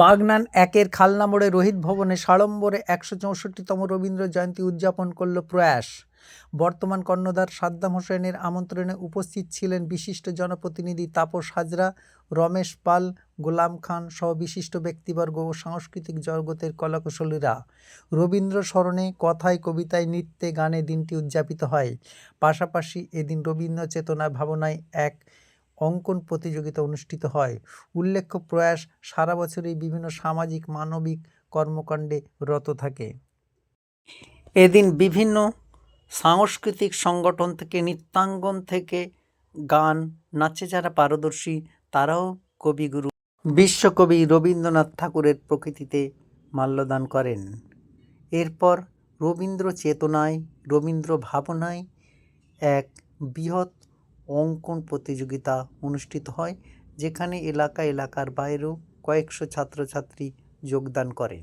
বাগনান একের খালনা মোড়ে রোহিত ভবনে সাড়ম্বরে ১৬৪তম রবীন্দ্র জয়ন্তী উদযাপন করল প্রয়াস। বর্তমান কর্ণধার সাদ্দাম হোসেনের আমন্ত্রণে উপস্থিত ছিলেন বিশিষ্ট জনপ্রতিনিধি তাপস হাজরা, রমেশ পাল, গোলাম খান সহ বিশিষ্ট ব্যক্তিবর্গ ও সাংস্কৃতিক জগতের কলাকুশলীরা। রবীন্দ্র স্মরণে কথায়, কবিতায়, নৃত্যে, গানে দিনটি উদযাপিত হয়। পাশাপাশি এদিন রবীন্দ্র চেতনা ভাবনায় এক অঙ্কন প্রতিযোগিতা অনুষ্ঠিত হয়। উল্লেখ্য, প্রয়াস সারা বছরই বিভিন্ন সামাজিক মানবিক কর্মকাণ্ডে রত থাকে। এদিন বিভিন্ন সাংস্কৃতিক সংগঠন থেকে, নৃত্যাঙ্গন থেকে, গান, নাচে যারা পারদর্শী তারাও কবিগুরু বিশ্বকবি রবীন্দ্রনাথ ঠাকুরের প্রকৃতিতে মাল্যদান করেন। এরপর রবীন্দ্র চেতনায়, রবীন্দ্র ভাবনায় এক বৃহৎ অঙ্কন প্রতিযোগিতা অনুষ্ঠিত হয়, যেখানে এলাকার বাইরেও কয়েকশো ছাত্রছাত্রী যোগদান করে।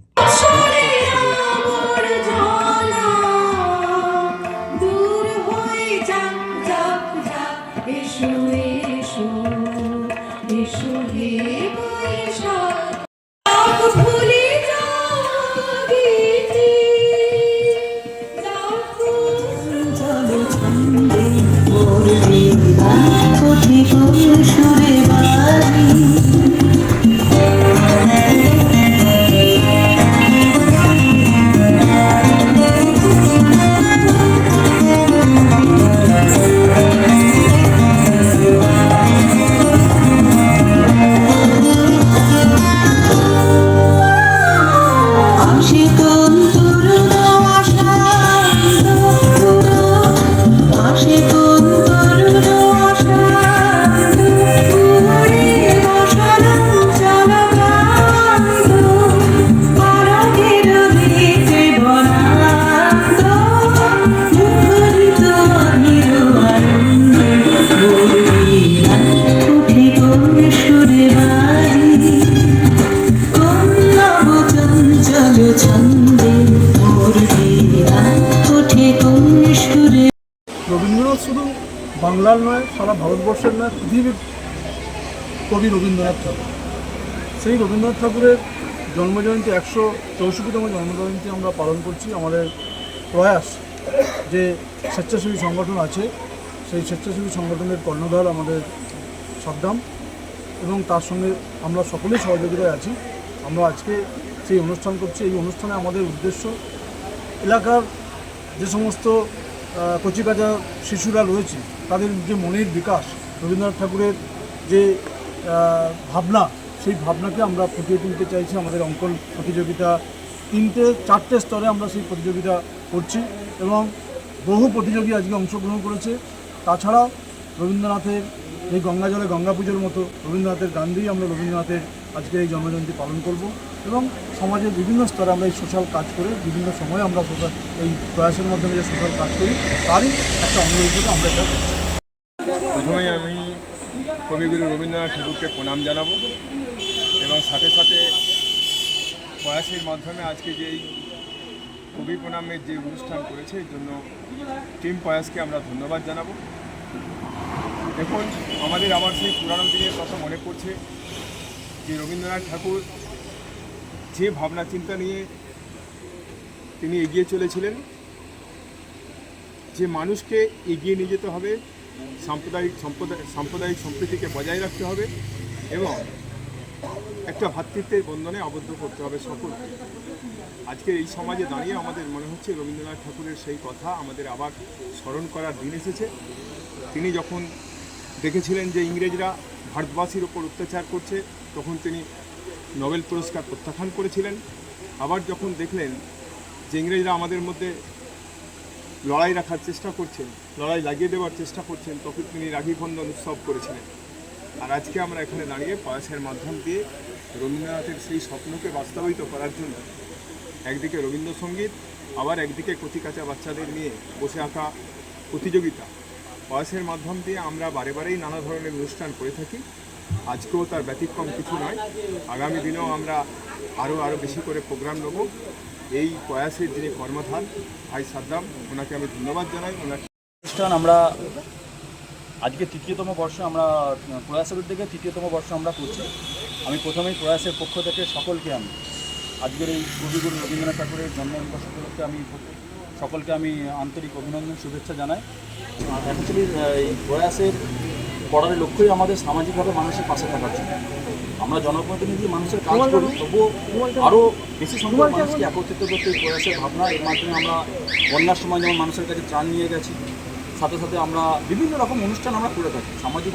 রবীন্দ্রনাথ শুধু বাংলার নয়, সারা ভারতবর্ষের নয়, পৃথিবীর কবি রবীন্দ্রনাথ ঠাকুর। সেই রবীন্দ্রনাথ ঠাকুরের জন্মজয়ন্তী ১৬৪তম জন্মজয়ন্তী আমরা পালন করছি। আমাদের প্রয়াস যে স্বেচ্ছাসেবী সংগঠন আছে, সেই স্বেচ্ছাসেবী সংগঠনের কর্ণধার আমাদের সাদ্দাম, এবং তার সঙ্গে আমরা সকলেই সহযোগিতায় আছি। আমরা আজকে সেই অনুষ্ঠান করছি। এই অনুষ্ঠানে আমাদের উদ্দেশ্য এলাকার যে সমস্ত কচিকাঁচা শিশুরা রয়েছে তাদের যে মনের বিকাশ, রবীন্দ্রনাথ ঠাকুরের যে ভাবনা, সেই ভাবনাকে আমরা ফুটিয়ে তুলতে চাইছি। আমাদের অঙ্কন প্রতিযোগিতা 3-4টে স্তরে আমরা সেই প্রতিযোগিতা করছি এবং বহু প্রতিযোগী আজকে অংশগ্রহণ করেছে। তাছাড়া রবীন্দ্রনাথের এই গঙ্গা জলে গঙ্গা পুজোর মতো রবীন্দ্রনাথের গান দিয়েই আমরা রবীন্দ্রনাথের আজকে এই জন্মজয়ন্তী পালন করব এবং সমাজের বিভিন্ন স্তরে আমরা এই সোশ্যাল কাজ করে বিভিন্ন সময়ে আমরা এই প্রয়াসের মাধ্যমে যে সোশ্যাল কাজ করি তারই একটা অঙ্গ হিসেবে আমরা এটা করছি। প্রথমেই আমি কবিগুরু রবীন্দ্রনাথ ঠাকুরকে প্রণাম জানাবো এবং সাথে সাথে প্রয়াসের মাধ্যমে আজকে যে এই কবি প্রণামের যে অনুষ্ঠান করেছে এর জন্য টিম প্রয়াসকে আমরা ধন্যবাদ জানাবো। দেখুন, আমাদের আবার সেই পুরানো দিনের কথা মনে পড়ছে যে রবীন্দ্রনাথ ঠাকুর যে ভাবনা চিন্তা নিয়ে তিনি এগিয়ে চলেছিলেন, যে মানুষকে এগিয়ে নিয়ে যেতে হবে, সাম্প্রদায়িক সম্প্রীতিকে বজায় রাখতে হবে এবং একটা ভ্রাতৃত্বের বন্ধনে আবদ্ধ করতে হবে সকলকে। আজকের এই সমাজে দাঁড়িয়ে আমাদের মনে হচ্ছে রবীন্দ্রনাথ ঠাকুরের সেই কথা আমাদের আবার স্মরণ করার দিন এসেছে। তিনি যখন দেখেছিলেন যে ইংরেজরা ভারতবাসীর ওপর অত্যাচার করছে, তখন তিনি নোবেল পুরস্কার প্রত্যাখ্যান করেছিলেন। আবার যখন দেখলেন যে ইংরেজরা আমাদের মধ্যে লড়াই রাখার চেষ্টা করছেন, লড়াই লাগিয়ে দেওয়ার চেষ্টা করছেন, তখন তিনি রাখী বন্ধন উৎসব করেছিলেন। আর আজকে আমরা এখানে দাঁড়িয়ে প্রয়াসের মাধ্যম দিয়ে রবীন্দ্রনাথের সেই স্বপ্নকে বাস্তবায়িত করার জন্য একদিকে রবীন্দ্রসঙ্গীত, আবার একদিকে কচিকাঁচা বাচ্চাদের নিয়ে বসে আঁকা প্রতিযোগিতা, প্রয়াসের মাধ্যম দিয়ে আমরা বারেই নানা ধরনের অনুষ্ঠান করে থাকি। আজকেও তার ব্যতিক্রম কিছু নয়। আগামী দিনেও আমরা আরও বেশি করে প্রোগ্রাম নেব। এই প্রয়াসের যিনি কর্মধার, ভাই সাদ্দাম, ওনাকে আমি ধন্যবাদ জানাই। ওনার অনুষ্ঠান আমরা আজকে তৃতীয়তম বর্ষ আমরা প্রয়াসের থেকে তৃতীয়তম বর্ষ আমরা করছি। আমি প্রথমেই প্রয়াসের পক্ষ থেকে আমি আজকের এই কবিগুরু রবীন্দ্রনাথ ঠাকুরের জন্মদিবস উপলক্ষে সকলকে আমি আন্তরিক অভিনন্দন শুভেচ্ছা জানাই। অ্যাকচুয়ালি এই প্রয়াসের করার লক্ষ্যই আমাদের সামাজিকভাবে মানুষের পাশে থাকার জন্য। আমরা জনপ্রতিনিধি মানুষের কাজ করি, তবুও আরও বেশি সংখ্যক মানুষকে একত্রিত করতে এই প্রয়াসের ভাবনা। এর মাধ্যমে আমরা বন্যার সময় যেমন মানুষের কাছে ত্রাণ নিয়ে গেছি, সাথে সাথে আমরা বিভিন্ন রকম অনুষ্ঠান আমরা করে থাকি সামাজিক